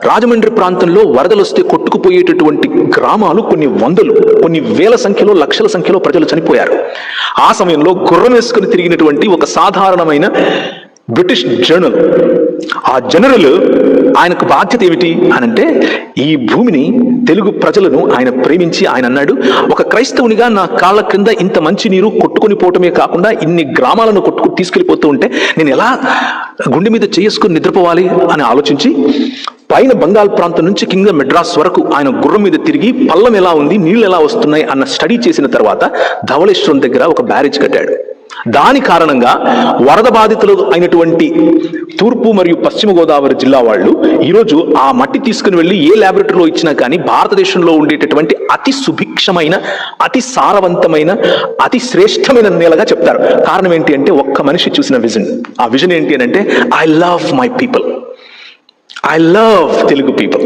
రాజమండ్రి ప్రాంతంలో వరదలు వస్తే కొట్టుకుపోయేటటువంటి గ్రామాలు కొన్ని వందలు, కొన్ని వేల సంఖ్యలో, లక్షల సంఖ్యలో ప్రజలు చనిపోయారు. ఆ సమయంలో గుర్రం వేసుకుని తిరిగినటువంటి ఒక సాధారణమైన బ్రిటిష్ జనరల్, ఆ జనరల్ ఆయనకు బాధ్యత ఏమిటి అనంటే, ఈ భూమిని, తెలుగు ప్రజలను ఆయన ప్రేమించి ఆయన అన్నాడు, ఒక క్రైస్తవునిగా నా కాళ్ళ క్రింద ఇంత మంచి నీరు కొట్టుకొని పోవటమే కాకుండా ఇన్ని గ్రామాలను కొట్టుకుని తీసుకెళ్లిపోతూ ఉంటే నేను ఎలా గుండె మీద చేసుకుని నిద్రపోవాలి అని ఆలోచించి పైన బంగాల్ ప్రాంతం నుంచి కింద మెడ్రాస్ వరకు ఆయన గుర్రం మీద తిరిగి పల్లం ఎలా ఉంది, నీళ్లు ఎలా వస్తున్నాయి అన్న స్టడీ చేసిన తర్వాత ధవళేశ్వరం దగ్గర ఒక బ్యారేజ్ కట్టాడు. దాని కారణంగా వరద బాధితులు అయినటువంటి తూర్పు మరియు పశ్చిమ గోదావరి జిల్లా వాళ్ళు ఈరోజు ఆ మట్టి తీసుకుని వెళ్ళి ఏ ల్యాబొరేటరీలో ఇచ్చినా కానీ భారతదేశంలో ఉండేటటువంటి అతి సుభిక్షమైన, అతి సారవంతమైన, అతి శ్రేష్టమైన నేలగా చెప్తారు. కారణం ఏంటి అంటే, ఒక్క మనిషి చూసిన విజన్. ఆ విజన్ ఏంటి అని అంటే, I love my people, I love Telugu people.